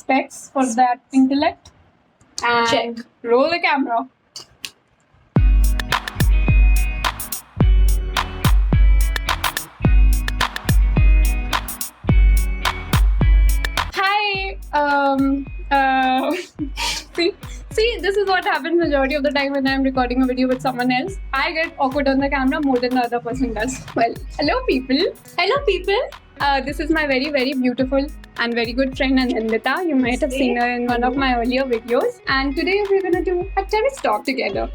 specs for that intellect. And Check. roll the camera. Hi. See, this is what happens majority of the time when I'm recording a video with someone else. I get awkward on the camera more than the other person does. Well, hello people. Hello, people. This is my very, very beautiful and very good friend Anandita. You might have seen her in one of my earlier videos. And today we're going to do a terrace talk together.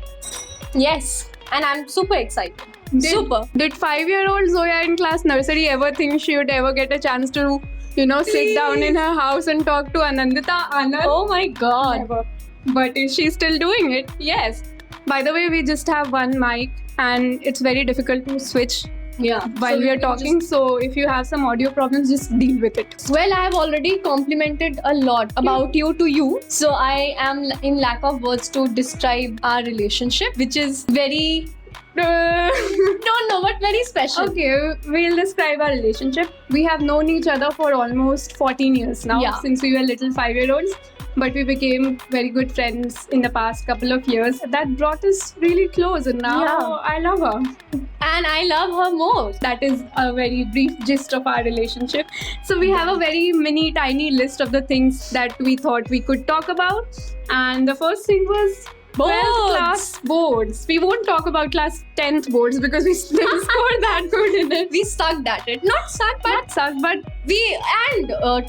Yes, and I'm super excited. Did 5-year-old Zoya in class nursery ever think she would ever get a chance to, sit down in her house and talk to Anandita? Anand? Oh my god. Never. But is she still doing it? Yes. By the way, we just have one mic and it's very difficult to switch Yeah. while we are talking. So if you have some audio problems, just deal with it. Well, I have already complimented a lot about you to you. So I am in lack of words to describe our relationship, which is very, don't know, but very special. Okay, we'll describe our relationship. We have known each other for almost 14 years now, Yeah. since we were little 5-year-olds. But we became very good friends in the past couple of years. That brought us really close, and now Yeah. I love her. And I love her more. That is a very brief gist of our relationship. So we have a very mini tiny list of the things that we thought we could talk about. And the first thing was 12th class boards. We won't talk about class 10th boards because we didn't score that good in it. We sucked at it. Not sucked, but That sucked, but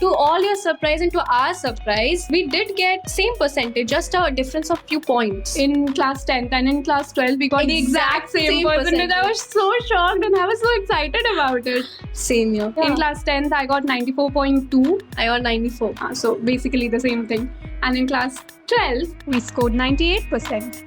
to all your surprise and to our surprise, we did get same percentage, just a difference of few points. in class 10th and in class 12 we got the exact same percentage. I was so shocked and I was so excited about it. Same here. In class 10th I got 94.2. I got 94. So basically the same thing. And in class 12 we scored 98%.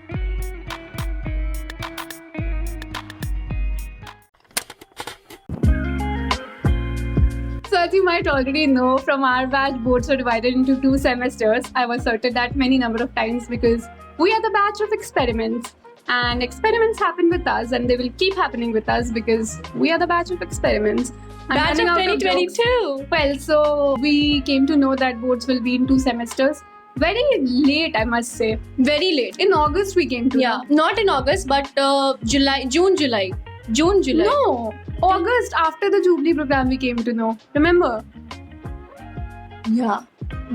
So as you might already know, from our batch, boards were divided into 2 semesters. I was asserted that many number of times because we are the batch of experiments. And experiments happen with us and they will keep happening with us because we are the batch of experiments. I'm Batch of running out jokes. 2022. Well, so we came to know that boards will be in 2 semesters. Very late, I must say. Very late. In August we came to Yeah, know. not in August, but June, July. No, August after the Jubilee program we came to know. Remember? Yeah.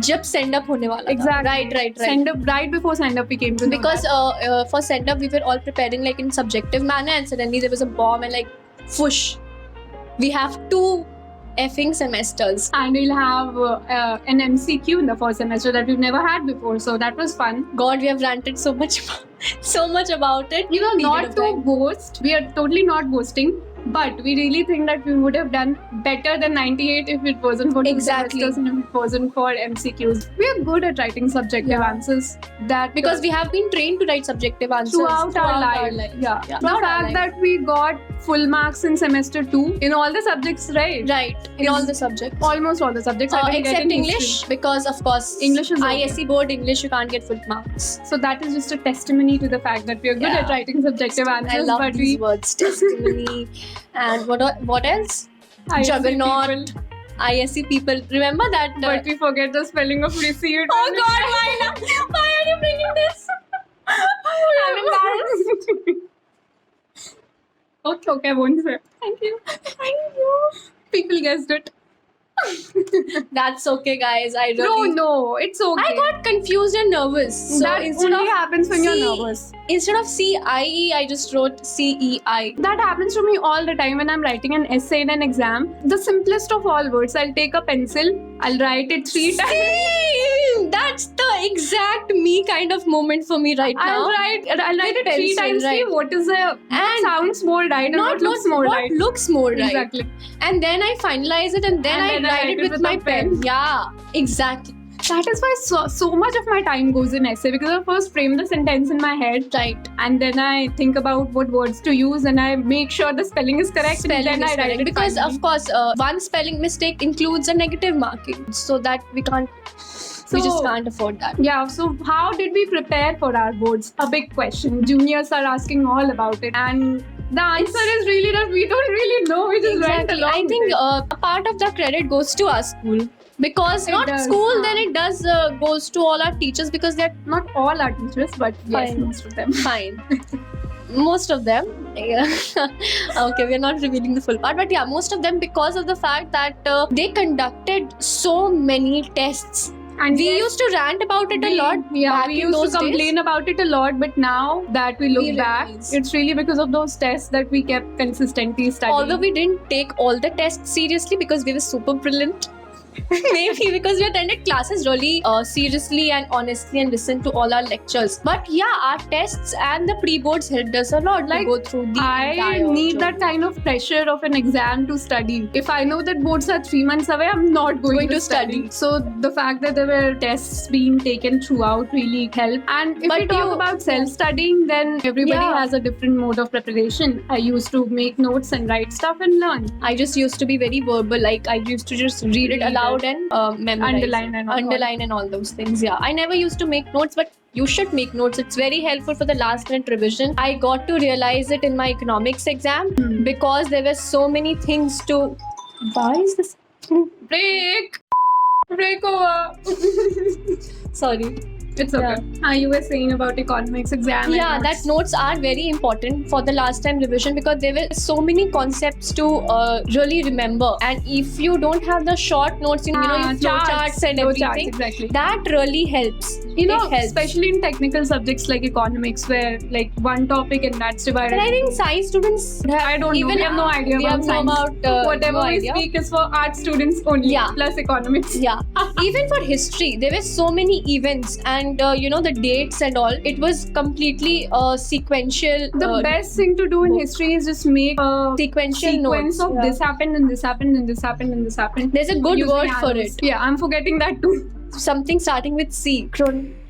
जब send up होने वाला था. Exactly. Right. Send up, right before send up we came to know. Because that. for send up we were all preparing like in subjective manner, and suddenly there was a bomb and like whoosh, we have 2 effing semesters. And we'll have an MCQ in the first semester that we've never had before. So that was fun. God, we have ranted so much about it. Not to boast. We are totally not boasting. But we really think that we would have done better than 98 if it wasn't for 2 Exactly. semesters and if it wasn't for MCQs. We are good at writing subjective answers. That Because we have been trained to write subjective answers throughout our life. Yeah. The Throughout our fact life. that we got full marks in semester 2 in all the subjects, right? Right, in all the subjects. Almost all the subjects. I didn't get Except in English, history. because of course English is okay. ISC board English you can't get full marks. So that is just a testimony to the fact that we are good Yeah. at writing subjective answers. I love but these words, testimony, and what else? ISC Juggernaut. people. ISC people. Remember that? But we forget the spelling of receipt. Oh God, why are you bringing this? I'm embarrassed. Okay, I won't say. Thank you. People guessed it. That's okay, guys. I really. No, it's okay. I got confused and nervous. So that instead only of happens when you're C- nervous. Instead of CIE, I just wrote CEI. That happens to me all the time when I'm writing an essay in an exam. The simplest of all words, I'll take a pencil, I'll write it 3 times. Same! That's the exact me kind of moment for me right now. I'll write it 3 pencil, times. See right. what is what sounds more right and what looks more what right. looks more right. Exactly. And then I finalize it and then I write it with my pen. Yeah, exactly. That is why so much of my time goes in essay because I first frame the sentence in my head. Right. And then I think about what words to use and I make sure the spelling is correct and then I write it because finally. of course one spelling mistake includes a negative marking, so that we just can't afford that. Yeah, so how did we prepare for our boards? A big question. Juniors are asking all about it and the answer is really that we don't really know. We just went along I with think it. a part of the credit goes to our school. Because It not does, school, huh. then it does goes to all our teachers because they're Not all our teachers, but yes, Fine. most of them. fine. Most of them. Yeah. Okay, we're not revealing the full part, but yeah, most of them because of the fact that they conducted so many tests. And We yes, used to rant about it a lot. Yeah, back we in used those to complain days. about it a lot, but now that we look We back, realize. it's really because of those tests that we kept consistently studying. Although we didn't take all the tests seriously because we were super brilliant. Maybe because we attended classes really seriously and honestly and listened to all our lectures. But yeah, our tests and the pre-boards helped us a lot Like, to go through the I entire need that journey. kind of pressure of an exam to study. If I know that boards are 3 months away, I'm not going to study. So the fact that there were tests being taken throughout really helped. And if But we talk you- about self-studying, then everybody Yeah. has a different mode of preparation. I used to make notes and write stuff and learn. I just used to be very verbal. Like I used to just read it Read aloud and memorize Underline it. and all. Underline and all those things. Yeah, I never used to make notes, but you should make notes. It's very helpful for the last minute revision. I got to realize it in my economics exam because there were so many things to. Why is this? Break over. Sorry. It's okay. You were saying about economics exam. and Yeah, notes. that notes are very important for the last time revision because there were so many concepts to really remember. And if you don't have the short notes, you know, your flow charts and Flow charts, everything, exactly. that really helps. You know, It helps. especially in technical subjects like economics, where like one topic and that's divided. And I think science students I don't know. even We have no idea we about have science. no about Whatever no we idea. speak is for art students only. Yeah. Plus economics. Yeah, even for history, there were so many events and you know the dates and all. It was completely sequential. The best thing to do in book. history is just make a sequential sequence notes. of Yeah. this happened and this happened and this happened and this happened. There's a good Using word for arrows. it. Yeah, I'm forgetting that too. Something starting with C.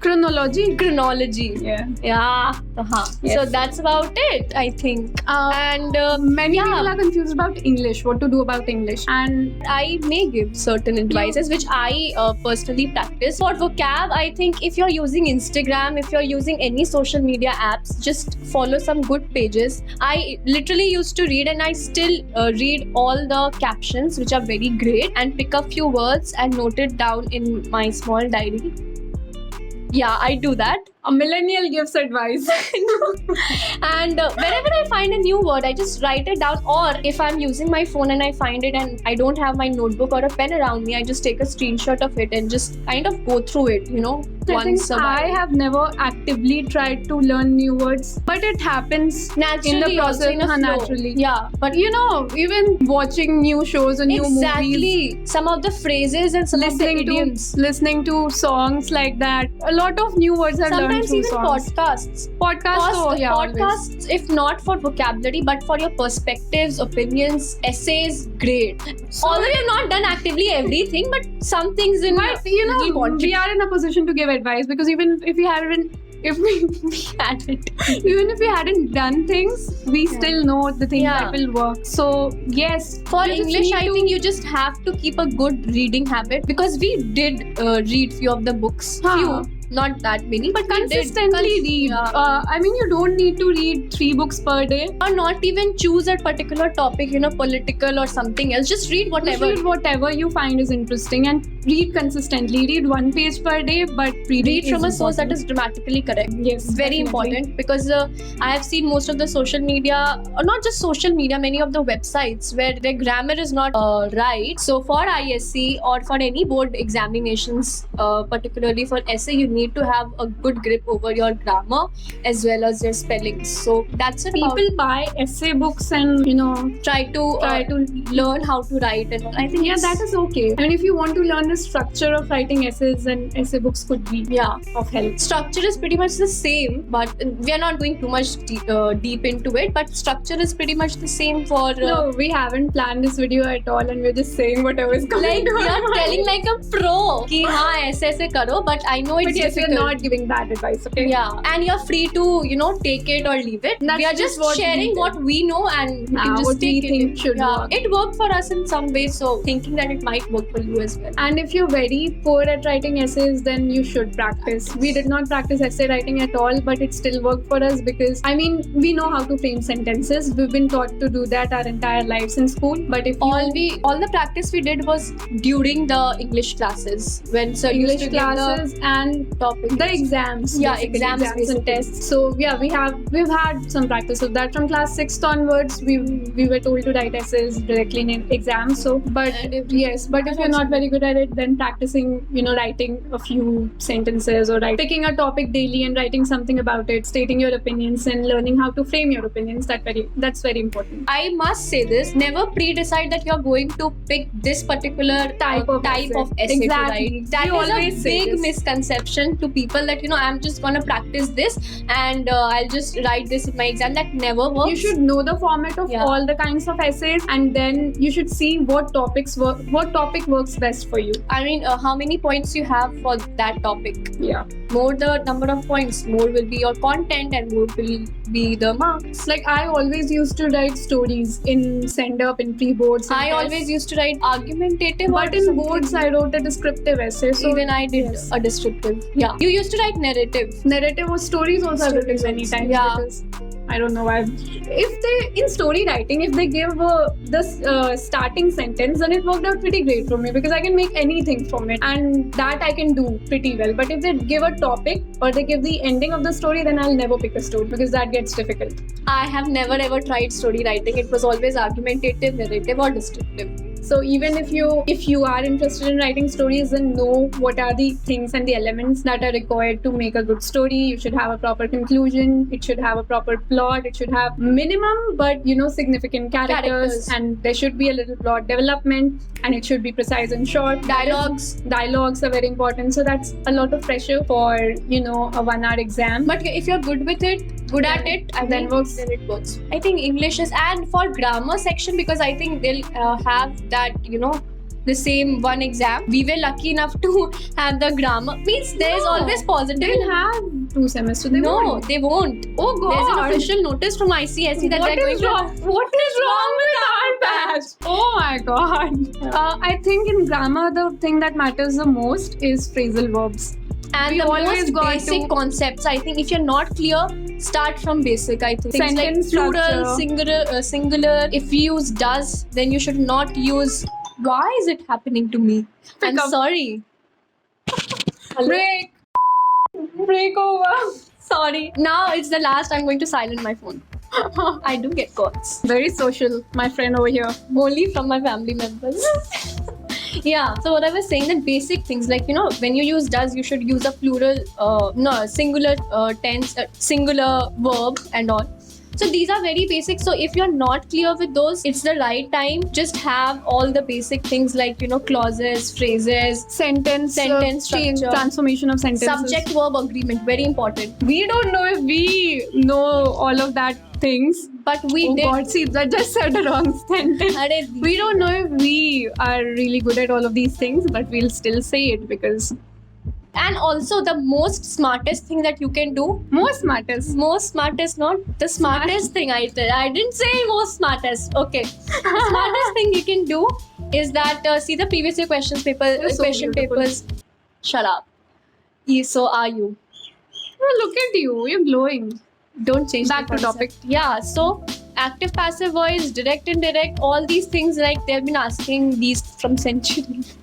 Chronology. Chronology. Yeah. Yeah. Yes. So that's about it, I think. And Many yeah. people are confused about English. What to do about English? And I may give certain advices which I personally practice. For vocab, I think if you're using Instagram, if you're using any social media apps, just follow some good pages. I literally used to read and I still read all the captions which are very great and pick a few words and note it down in my small diary. Yeah, I do that. a millennial gives advice. And whenever I find a new word, I just write it down. Or if I'm using my phone and I find it and I don't have my notebook or a pen around me, I just take a screenshot of it and just kind of go through it, you know, once a I while. have never actively tried to learn new words, but it happens Naturally, in the also process in a flow. naturally. Yeah, but You know, even watching new shows or new movies, exactly. Some of the phrases and some of the idioms. listening to songs like that, a lot of new words are learned Sometimes through even songs. podcasts. Always. Podcasts, if not for vocabulary, but for your perspectives, opinions, essays, great. Although you've not done actively everything, but some things in But you little know, wanted. we are in a position to give advice because even if we hadn't, if we hadn't. even if we hadn't done things, we still know the things Yeah. that will work. So yes, For you just English, need I to- think you just have to keep a good reading habit because we did read few of the books. Huh. Few, not that many, but we did. consistently read. Yeah. I mean, you don't need to read 3 books per day. Or not even choose a particular topic, you know, political or something else. Just read Just whatever. read whatever you find is interesting and read consistently. Read 1 page per day, but Read from a source that is grammatically correct. yes, Very definitely. important because I have seen most of the social media, or not just social media, many of the websites where their grammar is not right. So for ISC or for any board examinations, particularly for essay, you need to have a good grip over your grammar as well as your spellings. So that's it. People buy essay books and try to learn how to write and all. I think yeah, it's- that is okay. I mean, if you want to learn the structure of writing essays, then essay books could be yeah. of help. Structure is pretty much the same, but we are not going too much deep into it. But structure is pretty much the same for No, we haven't planned this video at all, and we're just saying whatever is coming like to we our are mind. telling like a pro कि हाँ ऐसे ऐसे करो, but I know it's But yes, yes, we're difficult. not giving bad advice, okay? Yeah, and you're free to, take it or leave it. That's we are just just what we sharing did. what we know, and you can just what we take think it. should work. It worked for us in some way, so thinking that it might work for you as well. And if you're very poor at writing essays, then you should practice. We did not practice essay writing at all, but it still worked for us because, we know how to frame sentences. We've been taught to do that our entire lives in school. But if All the practice we did was during the English classes when sir used English to give classes and the topics. the exams, Yeah, basically, exams and basically. tests. So yeah, we've had some practice of that from class 6th onwards. We were told to write essays directly in exams. So, but And if- but if you're not very good at it, then practicing, writing a few sentences or picking a topic daily and writing something about it, stating your opinions and learning how to frame your opinions. That's very important. I must say this: never pre-decide that you're going to pick this particular type of essay Exactly. to write. That We is a always say big this. misconception to people that I'm just gonna practice this and I'll just write this in my exam. That never works. You should know the format of Yeah. all the kinds of essays, and then you should see what topic works best for you. I mean, how many points you have for that topic? Yeah. More the number of points, more will be your content, and more will be the marks. Like I always used to write stories in send-up, in pre-boards. and I tests. always used to write argumentative, But or in something. boards, I wrote a descriptive essay. So Even I did yes. a descriptive. Yeah. You used to write narrative. narrative or stories also I've written Stories many also, times. yeah. Because I don't know why. If they in story writing, if they give this starting sentence, then it worked out pretty great for me because I can make anything from it, and that I can do pretty well. But if they give a topic or they give the ending of the story, then I'll never pick a story because that gets difficult. I have never ever tried story writing. It was always argumentative, narrative, or descriptive. So even if you are interested in writing stories, then know what are the things and the elements that are required to make a good story. You should have a proper conclusion. It should have a proper plot. It should have minimum but significant characters, and there should be a little plot development, and it should be precise and short. Dialogues are very important. So that's a lot of pressure for a 1-hour exam. But if you're good at it, then works. Then it works. I think English is, and for grammar section, because I think they'll have that, the same one exam. We were lucky enough to have the grammar. Means there's always positive. They'll have 2 semesters. They won't. They won't. Oh God. There's an official notice from ICSE that they're going to. What is wrong with our batch? Oh my God. I think in grammar, the thing that matters the most is phrasal verbs. And We the always most got basic to- concepts, I think, if you're not clear, start from basic. I think things like Sentence plural, structure. singular. If you use does, then you should not use. Why is it happening to me? I'm up. sorry. Break over. Sorry. Now it's the last. I'm going to silence my phone. I do get calls. Very social, my friend over here. Only from my family members. Yeah, so what I was saying, that basic things like, when you use does, you should use a plural, singular tense, singular verb and all. So these are very basic. So if you're not clear with those, it's the right time. Just have all the basic things like, clauses, phrases, Sentence Sentence change, structure. transformation of sentences. subject-verb agreement, very important. We don't know if we know all of that things. But we Oh did. God, see, that just said a wrong sentence. Arey, We don't know if we are really good at all of these things, but we'll still say it because and also the most smartest thing that you can do. most matters. Most smartest, not the smartest thing. I didn't say most smartest. Okay, the smartest thing you can do is that see the previous year question so question beautiful. papers. Shut up. So are you? Oh, look at you, you're glowing. Don't change Back the to concept. topic. Yeah. So active, passive voice, direct, indirect, all these things, like they've been asking these from centuries.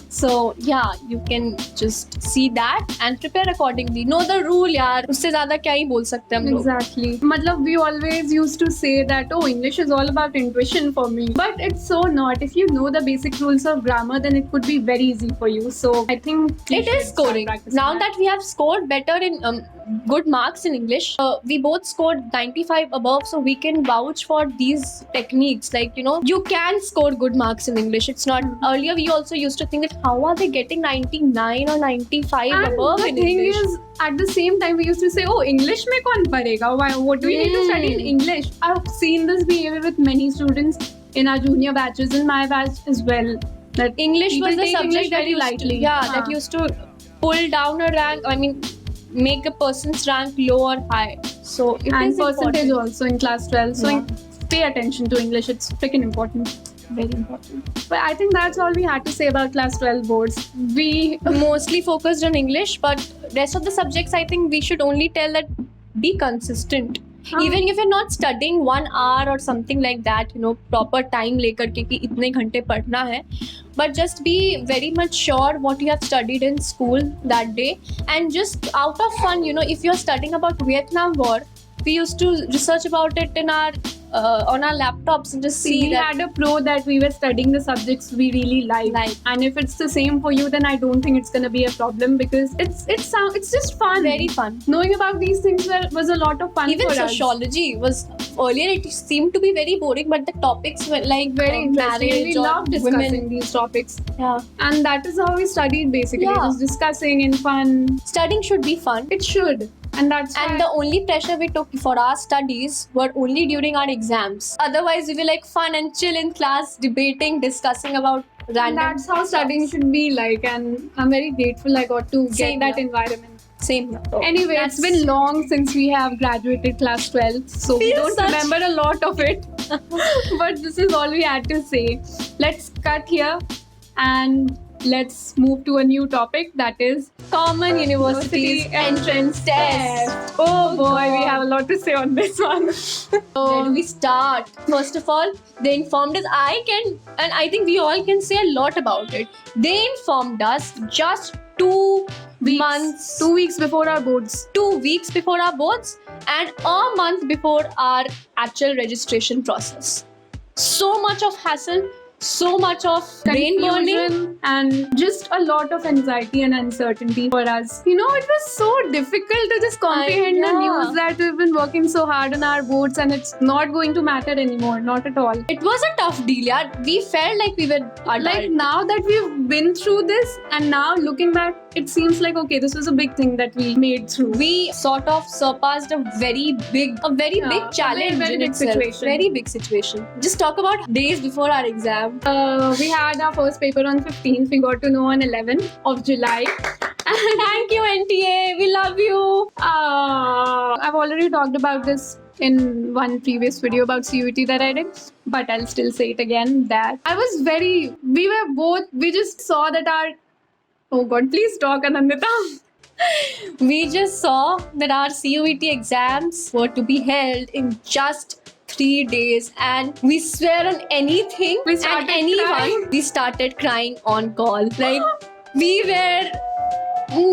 So yeah, you can just see that and prepare accordingly. Know the rule, यार. उससे ज़्यादा क्या ही बोल सकते हैं हम लोग. Exactly. Matlab, we always used to say that, English is all about intuition for me. But it's so not. If you know the basic rules of grammar, then it could be very easy for you. So I think you It should is start scoring. practicing Now that we have scored better in good marks in English, we both scored 95 above, so we can vouch for these techniques. Like, you can score good marks in English. It's not. Earlier, we also used to think that how are they getting 99 or 95 And above the in thing English? is, at the same time, we used to say, English mein kaun parega? Why? What do we need to study in English? I've seen this behavior with many students in our junior batches, in my batch as well. That English people was the take subject English that very used lightly. To, that used to pull down a rank. I mean, make a person's rank low or high. So it and is percentage important. also in class 12. So Yeah. pay attention to English. It's freaking important. Very important. But I think that's all we had to say about class 12 boards. We Mostly focused on English, but rest of the subjects, I think we should only tell that be consistent. Even if you're not studying 1 hour or something like that, proper time लेकर के कि इतने घंटे पढ़ना है, but just be very much sure what you have studied in school that day, and just out of fun, if you're studying about Vietnam War, we used to research about it in our on our laptops and just see we that. had a pro that we were studying the subjects we really like. And if it's the same for you, then I don't think it's gonna be a problem, because it's just fun. Very fun. Knowing about these things was a lot of fun. Even for us. sociology was earlier, it seemed to be very boring, but the topics were like Very interesting. marriage We or love discussing women. these topics. Yeah. And that is how we studied basically. Yeah. Just discussing in fun. Studying should be fun. It should. And that's why And the only pressure we took for our studies were only during our exams. Otherwise, we were like fun and chill in class, debating, discussing about random. that's how studying should be like. And I'm very grateful I got to get Same that here. environment. Same here. Anyway, it's been long since we have graduated class 12, so we Feels don't such- remember a lot of it. But this is all we had to say. Let's cut here and let's move to a new topic, that is Common University's entrance test. Oh boy, God. we have a lot to say on this one. Where do we start? First of all, they informed us. And I think we all can say a lot about it. They informed us just 2 months, 2 weeks before our boards. 2 weeks before our boards, and a month before our actual registration process. So much of hassle, so much of brain burning. Confusion and just a lot of anxiety and uncertainty for us. It was so difficult to just comprehend the yeah. news that we've been working so hard on our boards and it's not going to matter anymore. Not at all. It was a tough deal, yeah. We felt like we were adult. Like now that we've been through this and now looking back, it seems like, okay, this was a big thing that we made through. We sort of surpassed a very big Yeah, challenge very in big itself. situation. Very big situation. Just talk about days before our exam. We had our first paper on 15th. We got to know on 11th of July. Thank you, NTA. We love you. I've already talked about this in one previous video about CUET that I did, but I'll still say it again that we just saw that oh God, please talk, Anandita. We just saw that our CUET exams were to be held in just 3 days, and we swear on anything We and started anyone. crying. We started crying on call. Like we were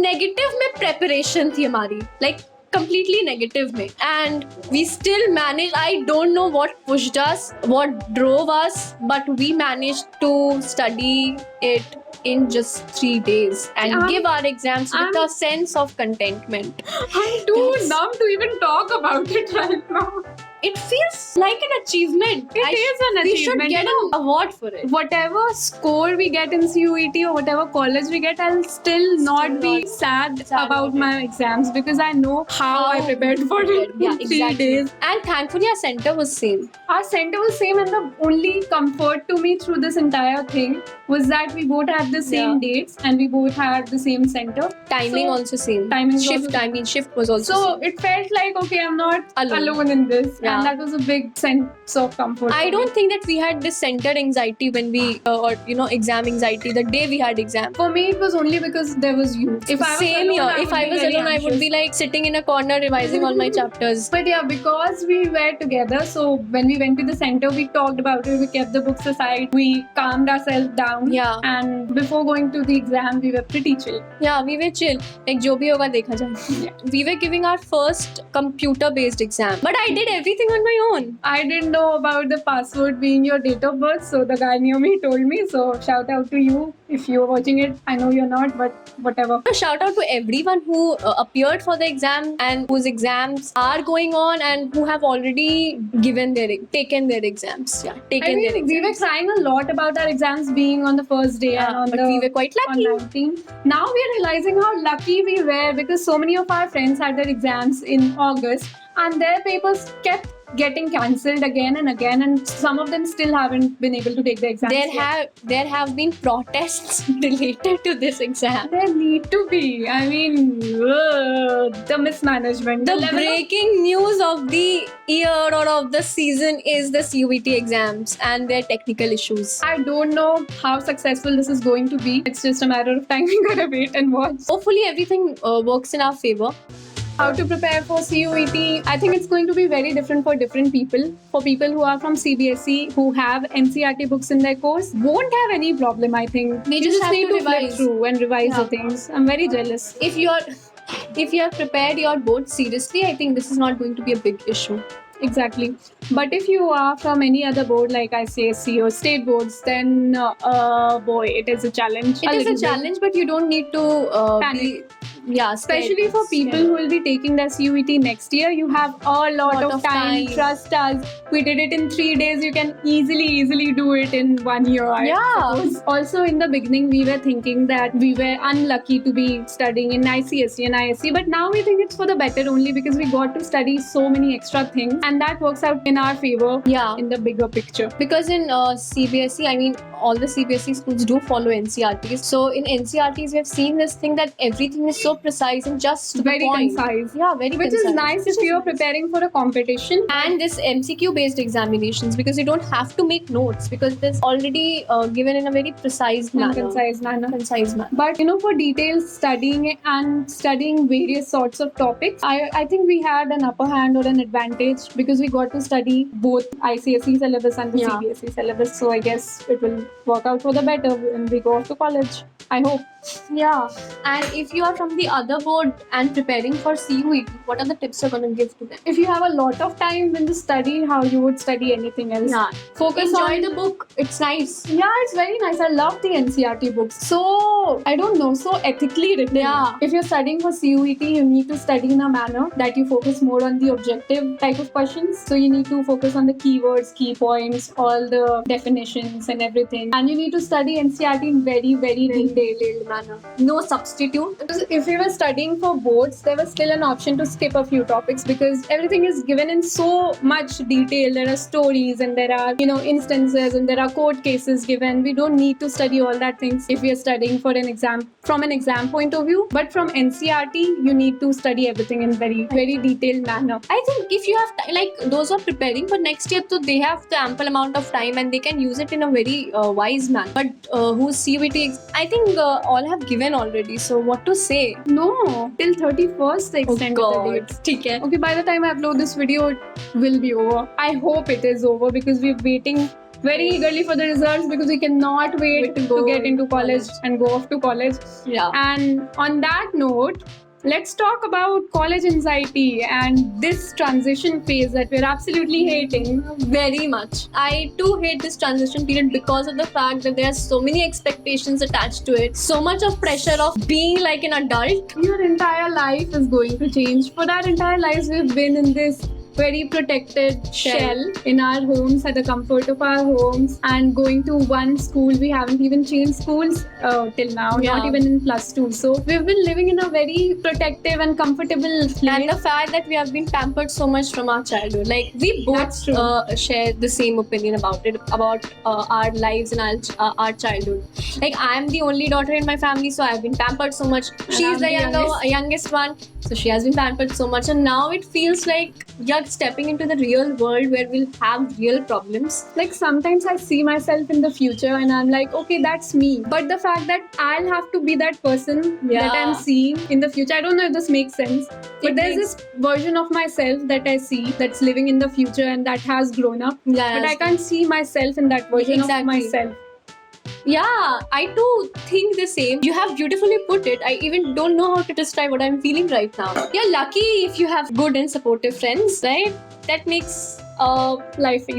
negative में preparation थी हमारी. Like completely negative में, and we still managed. I don't know what pushed us, what drove us, but we managed to study it in just 3 days and give our exams with a sense of contentment. I'm too numb to even talk about it right now. It feels like an achievement. It is an We should achievement, get you an award for it. Whatever score we get in CUET or whatever college we get, I'll still not be sad about my exams, because I know how I prepared for it Yeah, in 3 exactly. days. And thankfully, our center was same. Our center was same, and the only comfort to me through this entire thing was that we both had the same dates and we both had the same center. Timing So- also same. Timing was Shift. also- I mean, shift was also So same. it felt like, okay, I'm not Alone. alone in this. Yeah. And that was a big sense of comfort. I for don't me. think that we had this center anxiety when we, exam anxiety the day we had exam. For me, it was only because there was you. If I was Same alone, here. If I would be was very alone, I would anxious. be like sitting in a corner revising all my chapters. But yeah, because we were together, so when we went to the center, we talked about it, we kept the books aside, we calmed ourselves down. Yeah. And before going to the exam, we were pretty chill. Yeah, we were chill. Like जो भी होगा देखा जाए. We were giving our first computer-based exam, but I did everything on my own. I didn't know about the password being your date of birth, so the guy near me told me. So shout out to you if you're watching it. I know you're not, but whatever. So shout out to everyone who appeared for the exam and whose exams are going on and who have already taken their exams. Yeah, taken their exams. We were crying a lot about our exams being on the first day and on but we were quite on lucky. 19. Now we are realizing how lucky we were, because so many of our friends had their exams in August and their papers kept getting cancelled again and again, and some of them still haven't been able to take the exams. There have been protests related to this exam. There need to be. I mean, the mismanagement. The level of- breaking news of the year or of the season is the CUET exams and their technical issues. I don't know how successful this is going to be. It's just a matter of time. We gotta wait and watch. Hopefully everything works in our favor. How to prepare for CUET? I think it's going to be very different for different people. For people who are from CBSE, who have NCERT books in their course, won't have any problem, I think. They You just have need to to flip revise. through and revise Yeah. the things. I'm very jealous. If you have prepared your board seriously, I think this is not going to be a big issue. Exactly. But if you are from any other board like ICSE or state boards, then boy, it is a challenge. It is little a bit. challenge, but you don't need to Panic. scared. Especially for people who will be taking their CUET next year, you have a lot of time. Trust us. We did it in 3 days. You can easily do it in 1 year. I suppose. Also, in the beginning, we were thinking that we were unlucky to be studying in ICSE and ISC, but now we think it's for the better only because we got to study so many extra things, and that works out in our favor. Yeah. In the bigger picture. Because in CBSE, I mean, all the CBSE schools do follow NCERTs. So in NCERTs, we have seen this thing that everything is so precise and just to the Very point. concise. Yeah, very Which concise. is nice if you're preparing for a competition. And this MCQ based examinations, because you don't have to make notes because it's already given in a very precise manner. Concise manner. Concise manner. But for detailed studying and studying various sorts of topics, I think we had an upper hand or an advantage because we got to study both ICSE syllabus and the Yeah. CBSE syllabus. So I guess it will work out for the better when we go off to college. I hope. Yeah. And if you are from the other board and preparing for CUET, what are the tips you're going to give to them? If you have a lot of time, then just study how you would study anything else. Yeah. Focus Enjoy on the book. It's nice. Yeah, it's very nice. I love the NCERT books. So, I don't know, so ethically written. Yeah. If you're studying for CUET, you need to study in a manner that you focus more on the objective type of questions. So, you need to focus on the keywords, key points, all the definitions and everything. And you need to study NCERT in very detailed manner. No substitute. Because if you were studying for boards, there was still an option to skip a few topics because everything is given in so much detail. There are stories and there are, instances and there are court cases given. We don't need to study all that things if we are studying for an exam from an exam point of view. But from NCERT, you need to study everything in very detailed manner. I think if you have those who are preparing for next year, so they have the ample amount of time and they can use it in a very wise manner. But who's CUET, I think all have given already. So what to say? No, till 31st they extended the date. Okay. Okay, by the time I upload this video, it will be over. I hope it is over because we're waiting very eagerly for the results because we cannot wait to get into college and go off to college. Yeah. And on that note, let's talk about college anxiety and this transition phase that we're absolutely hating. Very much. I too hate this transition period because of the fact that there are so many expectations attached to it. So much of pressure of being like an adult. Your entire life is going to change. For our entire lives, we've been in this very protected shell in our homes, at the comfort of our homes, and going to one school. We haven't even changed schools till now, not even in +2. So we've been living in a very protective and comfortable place. And the fact that we have been pampered so much from our childhood. Like we both share the same opinion about it, about our lives and our childhood. Like I'm the only daughter in my family, so I've been pampered so much. She's the youngest one, so she has been pampered so much. And now it feels like you're stepping into the real world where we'll have real problems. Like sometimes I see myself in the future and I'm like, okay, that's me. But the fact that I'll have to be that person that I'm seeing in the future, I don't know if this makes sense. But there's this version of myself that I see that's living in the future and that has grown up. Yeah, but I can't see myself in that version of myself. Yeah, I too think the same. You have beautifully put it. I even don't know how to describe what I'm feeling right now. You're lucky if you have good and supportive friends, right? That makes life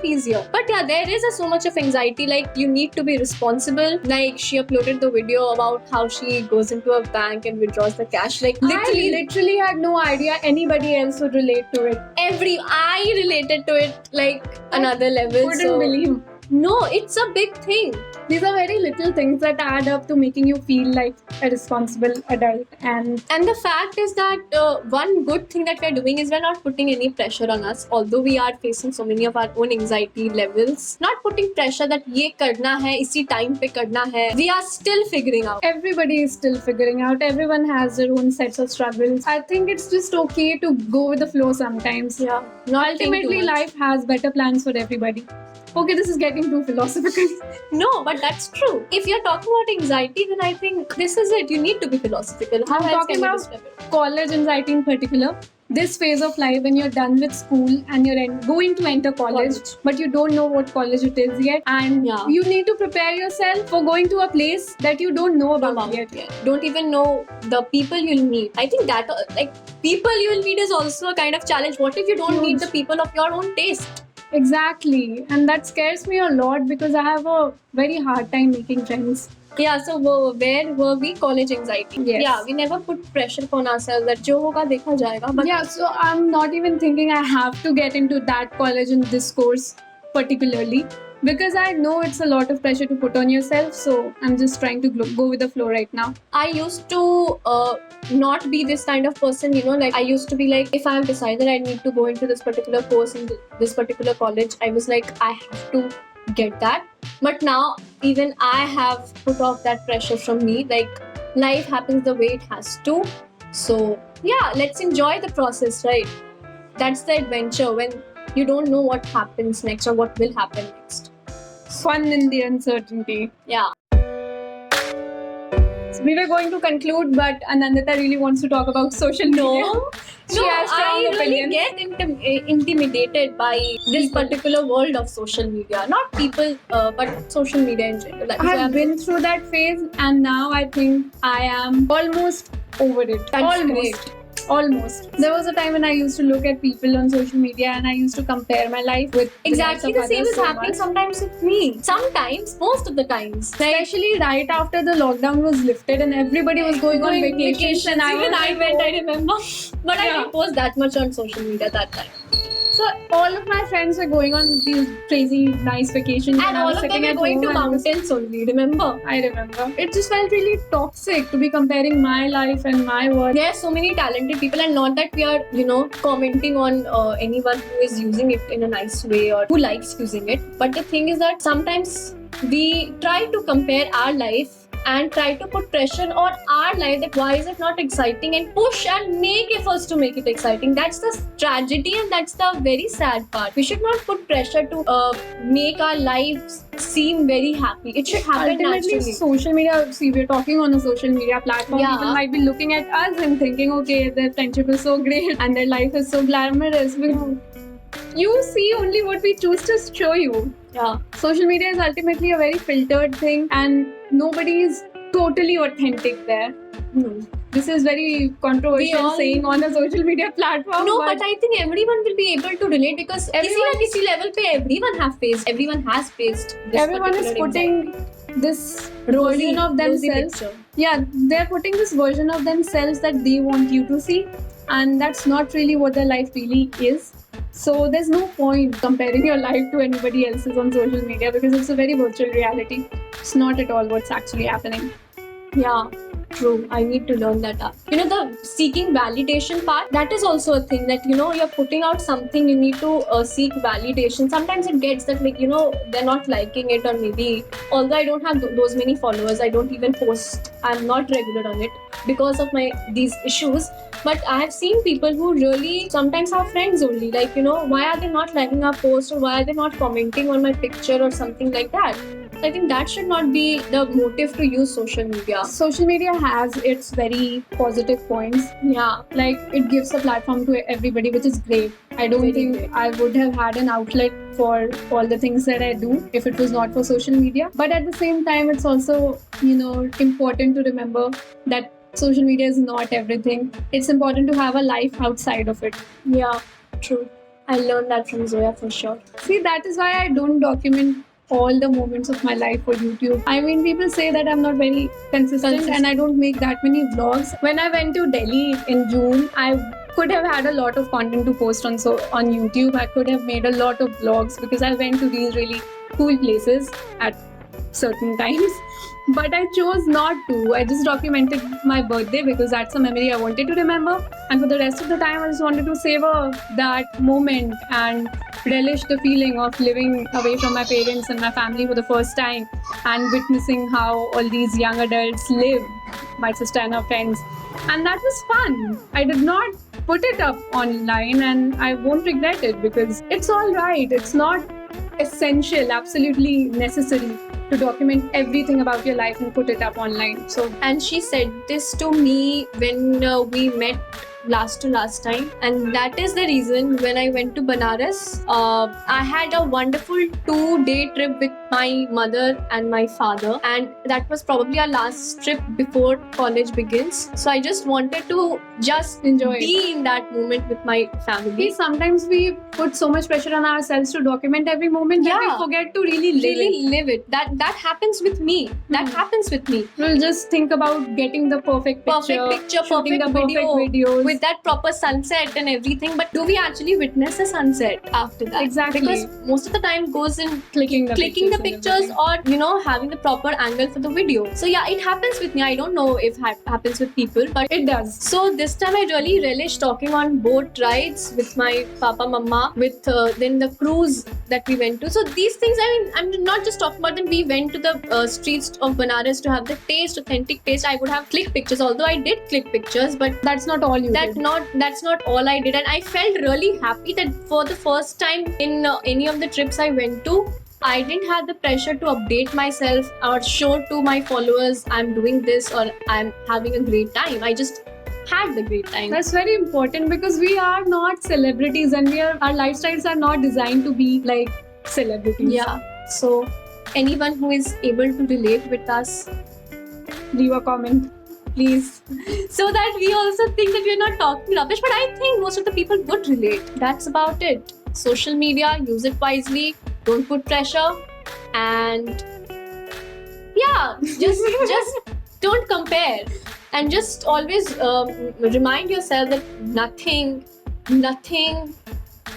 easier. But yeah, there is so much of anxiety. Like you need to be responsible. Like she uploaded the video about how she goes into a bank and withdraws the cash. Like I literally had no idea anybody else would relate to it. I related to it like another level. Couldn't believe. No, it's a big thing. These are very little things that add up to making you feel like a responsible adult. And the fact is that one good thing that we're doing is we're not putting any pressure on us. Although we are facing so many of our own anxiety levels, not putting pressure that ये करना है, इसी time पे करना है. We are still figuring out. everybody is still figuring out. Everyone has their own sets of struggles. I think it's just okay to go with the flow sometimes. Yeah. Not think too Ultimately, much. life has better plans for everybody. Okay, this is getting too philosophical. No, but that's true. If you're talking about anxiety, then I think this is it. You need to be philosophical. How I'm else talking can you about describe it? college anxiety in particular. This phase of life when you're done with school and you're going to enter college, but you don't know what college it is yet, and Yeah. you need to prepare yourself for going to a place that you don't know about yet. Don't even know the people you'll meet. I think that like people you'll meet is also a kind of challenge. What if you don't Huge. meet the people of your own taste? Exactly, and that scares me a lot because I have a very hard time making friends. Yeah, so where were we? College anxiety. Yes. Yeah, we never put pressure on ourselves that जो होगा देखा जाएगा. But Yeah, so I'm not even thinking I have to get into that college in this course particularly because I know it's a lot of pressure to put on yourself. So I'm just trying to go with the flow right now. I used to not be this kind of person, you know, like I used to be like, if I have decided I need to go into this particular course in this particular college, I was like, I have to get that. But now even I have put off that pressure from me. Like life happens the way it has to. So yeah, let's enjoy the process, right? That's the adventure when you don't know what happens next or what will happen next. Fun in the uncertainty. Yeah. So we were going to conclude, but Anandita really wants to talk about social media. She has strong I really opinions. get intimidated by this particular world of social media. Not people, but social media in general. Like, I have been through that phase, and now I think I am almost over it. That's Almost. Almost. There was a time when I used to look at people on social media and I used to compare my life with exactly the lives of same others is so happening much. sometimes with me. Sometimes, most of the times. Especially right after the lockdown was lifted and everybody was going on vacations and even I went, I I remember. But I Yeah. didn't post that much on social media that time. So all of my friends were going on these crazy nice vacations And I all was of them sitting were at going to home and mountains only, remember? I remember. It just felt really toxic to be comparing my life and my work. There are so many talented people, and not that we are, you know, commenting on anyone who is using it in a nice way or who likes using it. But the thing is that sometimes we try to compare our life and try to put pressure on our life that why is it not exciting, and push and make efforts to make it exciting. That's the tragedy and that's the very sad part. We should not put pressure to make our lives seem very happy. It should happen Ultimately, naturally. social media, see, we're talking on a social media platform. Yeah. People might be looking at us and thinking, okay, their friendship is so great and their life is so glamorous. You see only what we choose to show you. Yeah. Social media is ultimately a very filtered thing and nobody is totally authentic there. No. This is very controversial We all- saying on a social media platform. No, but I think everyone will be able to relate because Everyone- किसी level पे everyone has faced this everyone is particular putting this Rosy- version of rosy themselves. picture. Yeah, they're putting this version of themselves that they want you to see, and that's not really what their life really is. So there's no point comparing your life to anybody else's on social media because it's a very virtual reality. It's not at all what's actually happening. Yeah, true. I need to learn that up. You know, the seeking validation part, that is also a thing that, you know, you're putting out something, you need to seek validation. Sometimes it gets that, like, you know, they're not liking it, or maybe, although I don't have those many followers, I don't even post, I'm not regular on it because of these issues. But I have seen people who really sometimes have friends only, like, you know, why are they not liking our post, or why are they not commenting on my picture or something like that? I think that should not be the motive to use social media. Social media has its very positive points. Yeah. Like, it gives a platform to everybody, which is great. I don't Very think great. I would have had an outlet for all the things that I do if it was not for social media. But at the same time, it's also, you know, important to remember that social media is not everything. It's important to have a life outside of it. Yeah, true. I learned that from Zoya for sure. See, that is why I don't document all the moments of my life for YouTube. I mean, people say that I'm not very consistent and I don't make that many vlogs. When I went to Delhi in June, I could have had a lot of content to post on YouTube. I could have made a lot of vlogs because I went to these really cool places at certain times. But I chose not to. I just documented my birthday because that's a memory I wanted to remember. And for the rest of the time, I just wanted to savor that moment and relish the feeling of living away from my parents and my family for the first time and witnessing how all these young adults live, my sister and her friends. And that was fun. I did not put it up online and I won't regret it because it's all right. It's not essential, absolutely necessary to document everything about your life and put it up online. So, and she said this to me when we met last time, and that is the reason when I went to Banaras, I had a wonderful 2-day trip with my mother and my father, and that was probably our last trip before college begins. So I just wanted to just enjoy be in that moment with my family. Sometimes we put so much pressure on ourselves to document every moment that we forget to really live it. That happens with me. That happens with me. We'll just think about getting the perfect picture, shooting the perfect videos with that proper sunset and everything. But do we actually witness a sunset after that? Exactly. Because most of the time goes in clicking the pictures or having the proper angle for the video. So yeah, it happens with me. I don't know if it happens with people, but it does. So this time I really relish talking on boat rides with my papa, mama, with then the cruise that we went to. So these things, I'm not just talking about them. We went to the streets of Banaras to have the authentic taste. I would have clicked pictures, although I did click pictures, but that's not all you did. That's not all I did. And I felt really happy that for the first time in any of the trips I went to, I didn't have the pressure to update myself or show to my followers I'm doing this or I'm having a great time. I just had the great time. That's very important because we are not celebrities and our lifestyles are not designed to be like celebrities. Yeah. So anyone who is able to relate with us, leave a comment, please, so that we also think that we're not talking rubbish. But I think most of the people would relate. That's about it. Social media, use it wisely, don't put pressure, and yeah, just don't compare, and just always remind yourself that nothing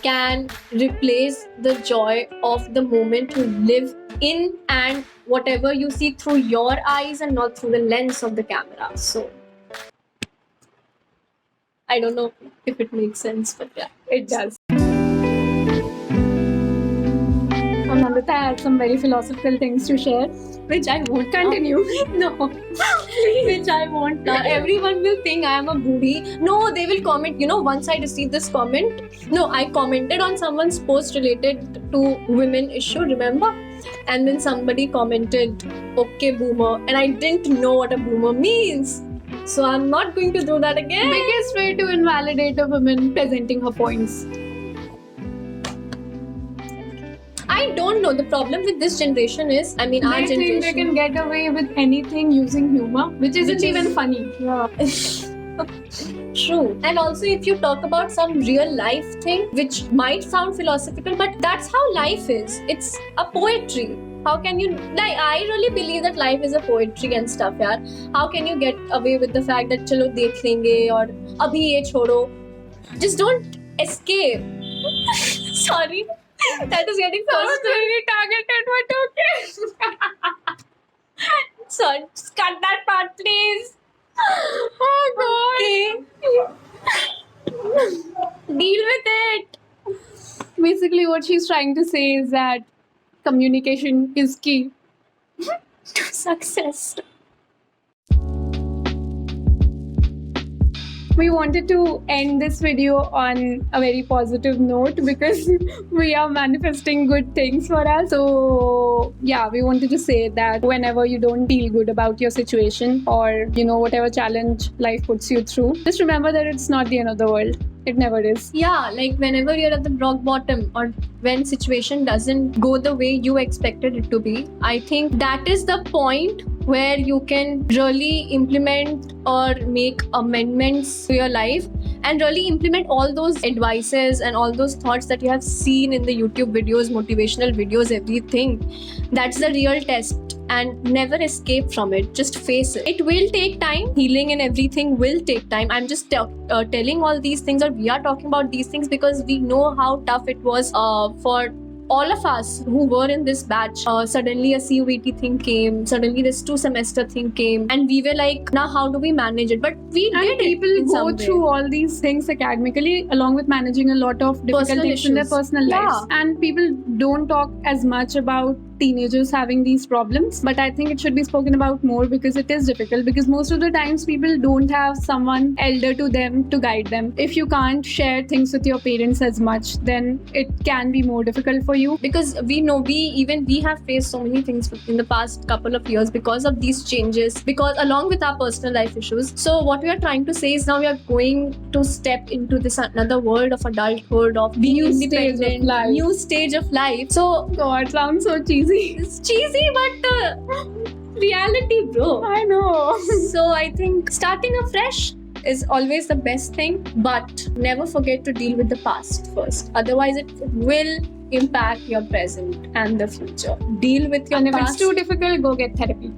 can replace the joy of the moment you live in and whatever you see through your eyes and not through the lens of the camera. So I don't know if it makes sense, but yeah, it does. Anandita has some very philosophical things to share, which I won't continue. No, which I won't now. Everyone will think I am a booty. No, they will comment. Once I received this comment, I commented on someone's post related to women issue, remember? And then somebody commented, okay, boomer. And I didn't know what a boomer means. So I'm not going to do that again. Biggest way to invalidate a woman presenting her points. I don't know. The problem with this generation is, our generation, think they can get away with anything using humor, which isn't even funny. Yeah. True. And also, if you talk about some real life thing, which might sound philosophical, but that's how life is. It's a poetry. How can you, I really believe that life is a poetry and stuff, yaar. How can you get away with the fact that chalo dekh lenge or abhi ye chodo? Just don't escape. Sorry. That is getting personal. Very targeted, but okay. Sorry, just cut that part, please. Oh God. Okay. Deal with it. Basically, what she's trying to say is that communication is key to success. We wanted to end this video on a very positive note because we are manifesting good things for us. So yeah, we wanted to say that whenever you don't feel good about your situation or whatever challenge life puts you through, just remember that it's not the end of the world. It never is. Yeah, like whenever you're at the rock bottom or when situation doesn't go the way you expected it to be, I think that is the point where you can really implement or make amendments to your life and really implement all those advices and all those thoughts that you have seen in the YouTube videos, motivational videos, everything. That's the real test. And never escape from it. Just face it. It will take time. Healing and everything will take time. I'm just telling all these things, or we are talking about these things because we know how tough it was for all of us who were in this batch, suddenly a CUET thing came, suddenly this 2-semester thing came, and we were like, now how do we manage it? But we And did people it in some go way. through all these things academically, along with managing a lot of difficult Personal things in their issues. personal Yeah. lives. And people don't talk as much about teenagers having these problems, but I think it should be spoken about more because it is difficult, because most of the times people don't have someone elder to them to guide them. If you can't share things with your parents as much, then it can be more difficult for you. Because we know we have faced so many things in the past couple of years because of these changes, because along with our personal life issues. So what we are trying to say is now we are going to step into this another world of adulthood, of being New stage of independent, life. new stage of life. So God, sounds so cheesy. it's cheesy, but reality, bro. I know. So I think starting afresh is always the best thing, but never forget to deal with the past first. Otherwise, it will impact your present and the future. Deal with your And if past. it's too difficult, go get therapy.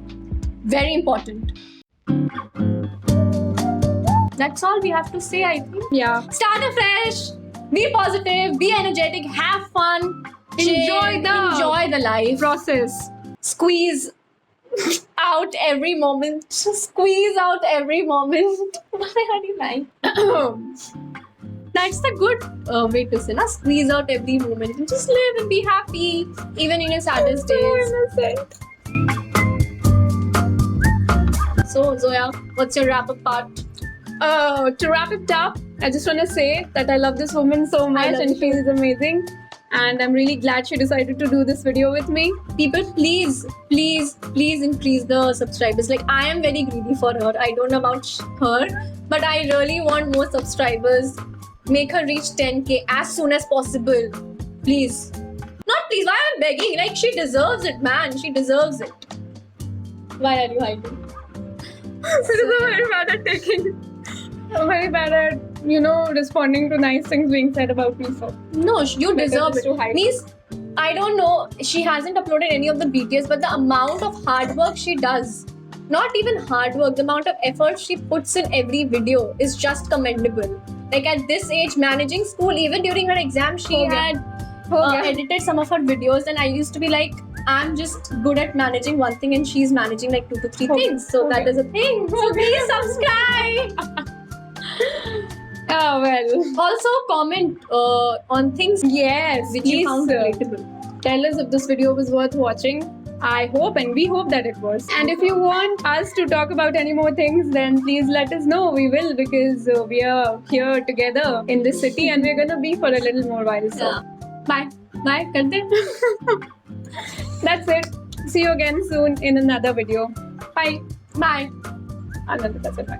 Very important. That's all we have to say, I think. Yeah. Start afresh. Be positive. Be energetic. Have fun. Enjoy enjoy the life. Process. Squeeze out every moment. Squeeze out every moment. Why are you lying? That's the good way to say, na? Squeeze out every moment and just live and be happy, even in your saddest days. So, Zoya, what's your wrap-up part? To wrap it up, I just want to say that I love this woman so much love and you she is amazing. And I'm really glad she decided to do this video with me. People, please increase the subscribers. Like, I am very greedy for her. I don't know about her, but I really want more subscribers. Make her reach 10k as soon as possible. Please. Not please, why am I begging? Like, she deserves it, man. She deserves it. Why are you hiding? Because I'm very bad at taking. I'm very bad at, responding to nice things being said about me. So No, you deserve just to it. hide. Means, I don't know, she hasn't uploaded any of the BTS, but the amount of hard work she does, not even hard work, the amount of effort she puts in every video is just commendable. Like, at this age, managing school, even during her exam, she had edited some of her videos, and I used to be like, I'm just good at managing one thing and she's managing like 2 to 3 things. So that is a thing. So please subscribe. Oh, well. Also comment on things Yes, which please, you found sir. relatable. Tell us if this video was worth watching. I hope and we hope that it was. And if you want us to talk about any more things, then please let us know. We will, because we are here together in this city and we're gonna be for a little more while. So Yeah. Bye. Bye. Kar de. that's it. See you again soon in another video. Bye. Bye. Anandita said bye.